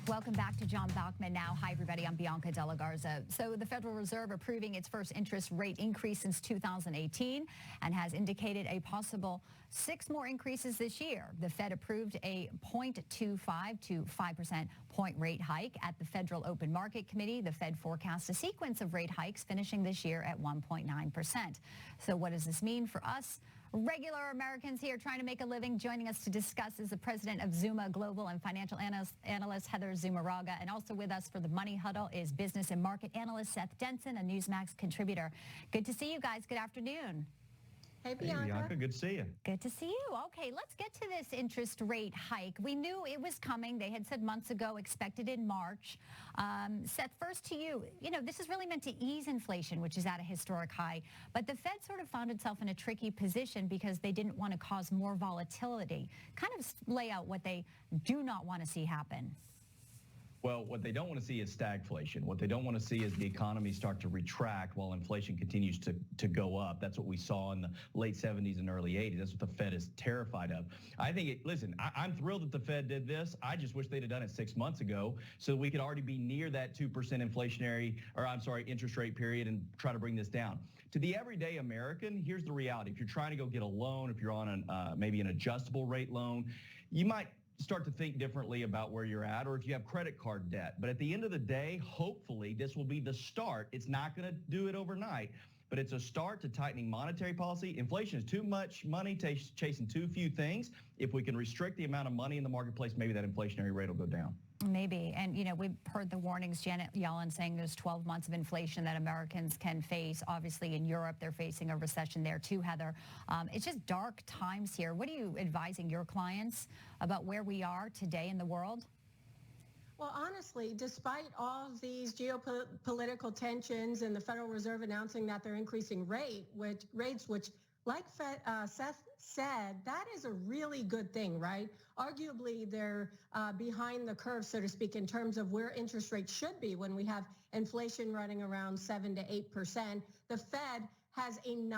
Welcome back to John Bachman Now. Hi, everybody. I'm Bianca Della Garza. So the Federal Reserve approving its first interest rate increase since 2018 and has indicated a possible 6 more increases this year. The Fed approved a 0.25 to 5% point rate hike at the Federal Open Market Committee. The Fed forecasts a sequence of rate hikes finishing this year at 1.9%. So what does this mean for us? Regular Americans here trying to make a living. Joining us to discuss is the president of Zuma Global and financial analyst Heather Zumarraga. And also with us for the Money Huddle is business and market analyst Seth Denson, a Newsmax contributor. Good to see you guys. Good afternoon. Hey, Bianca. Good to see you. Good to see you. Okay, let's get to this interest rate hike. We knew it was coming. They had said months ago, expected in March. Seth, first to you. You know, this is really meant to ease inflation, which is at a historic high. But the Fed sort of found itself in a tricky position because they didn't want to cause more volatility. Kind of lay out what they do not want to see happen. Well, what they don't want to see is stagflation. What they don't want to see is the economy start to retract while inflation continues to go up. That's what we saw in the late 70s and early 80s. That's what the Fed is terrified of. I think, I'm thrilled that the Fed did this. I just wish they'd have done it 6 months ago so we could already be near that 2% interest rate period and try to bring this down. To the everyday American, here's the reality. If you're trying to go get a loan, if you're on maybe an adjustable rate loan, you might start to think differently about where you're at, or if you have credit card debt. But at the end of the day, hopefully this will be the start. It's not going to do it overnight, but it's a start to tightening monetary policy. Inflation is too much money chasing too few things. If we can restrict the amount of money in the marketplace, maybe that inflationary rate will go down. Maybe. And, you know, we've heard the warnings, Janet Yellen saying there's 12 months of inflation that Americans can face. Obviously, in Europe, they're facing a recession there, too, Heather. It's just dark times here. What are you advising your clients about where we are today in the world? Well, honestly, despite all of these geopolitical tensions and the Federal Reserve announcing that they're increasing rates, which like Seth said, that is a really good thing, right? Arguably, they're behind the curve, so to speak, in terms of where interest rates should be when we have inflation running around 7 to 8%. The Fed has a $9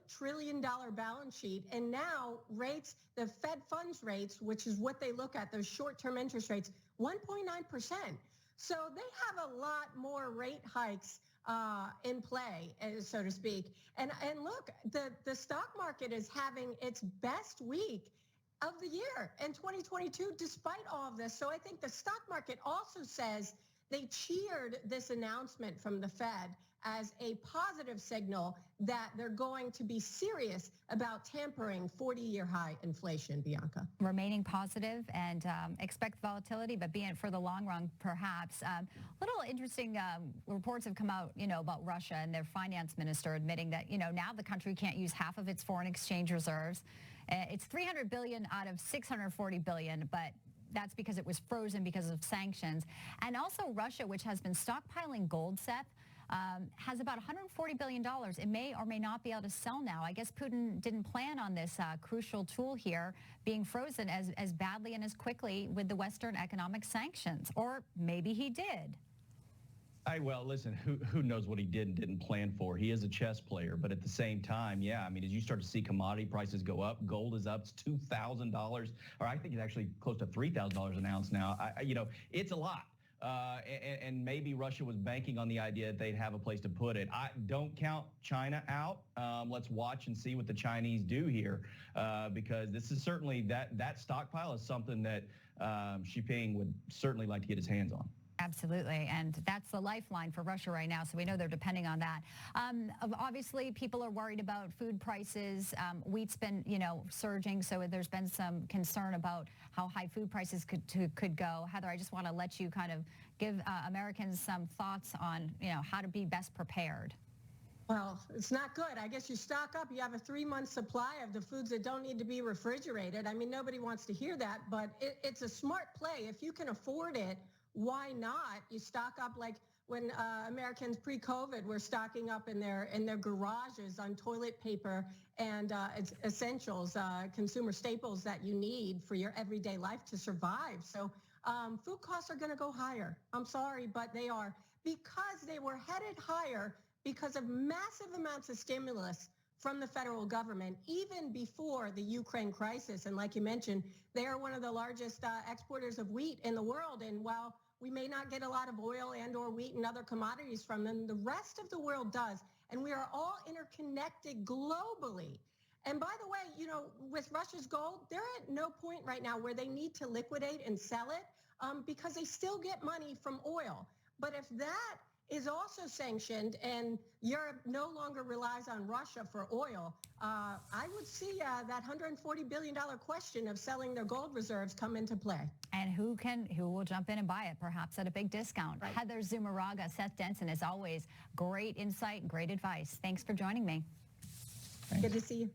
trillion balance sheet, and now the Fed funds rates, which is what they look at, those short-term interest rates, 1.9%. So they have a lot more rate hikes in play, so to speak. And look, the stock market is having its best week of the year in 2022, despite all of this. So I think the stock market also says they cheered this announcement from the Fed as a positive signal that they're going to be serious about tampering 40-year high inflation, Bianca. Remaining positive and expect volatility, but be in for the long run, perhaps. Little interesting reports have come out, about Russia and their finance minister admitting that, now the country can't use half of its foreign exchange reserves. It's $300 billion out of $640 billion, but that's because it was frozen because of sanctions. And also Russia, which has been stockpiling gold, Seth, has about $140 billion. It may or may not be able to sell now. I guess Putin didn't plan on this crucial tool here being frozen as badly and as quickly with the Western economic sanctions. Or maybe he did. Well, listen, who knows what he did and didn't plan for? He is a chess player, but at the same time, as you start to see commodity prices go up, gold is up, it's $2,000, or I think it's actually close to $3,000 an ounce now. It's a lot. And maybe Russia was banking on the idea that they'd have a place to put it. I don't count China out. Let's watch and see what the Chinese do here, because this is certainly that stockpile is something that Xi Jinping would certainly like to get his hands on. Absolutely. And that's the lifeline for Russia right now. So we know they're depending on that. Obviously, people are worried about food prices. Wheat's been, surging. So there's been some concern about how high food prices could go. Heather, I just want to let you kind of give Americans some thoughts on, how to be best prepared. Well, it's not good. I guess you stock up. You have a 3-month supply of the foods that don't need to be refrigerated. I mean, nobody wants to hear that, but it's a smart play. If you can afford it, why not? You stock up like when Americans pre-COVID were stocking up in their garages on toilet paper and essentials, consumer staples that you need for your everyday life to survive. So food costs are going to go higher. I'm sorry, but they are, because they were headed higher because of massive amounts of stimulus from the federal government, even before the Ukraine crisis. And like you mentioned, they are one of the largest exporters of wheat in the world. And while we may not get a lot of oil and or wheat and other commodities from them, the rest of the world does. And we are all interconnected globally. And by the way, you know, with Russia's gold, they're at no point right now where they need to liquidate and sell it because they still get money from oil. But if that is also sanctioned and Europe no longer relies on Russia for oil, I would see that $140 billion question of selling their gold reserves come into play. And who will jump in and buy it, perhaps at a big discount. Right. Heather Zumarraga, Seth Denson, as always, great insight, great advice. Thanks for joining me. Good to see you.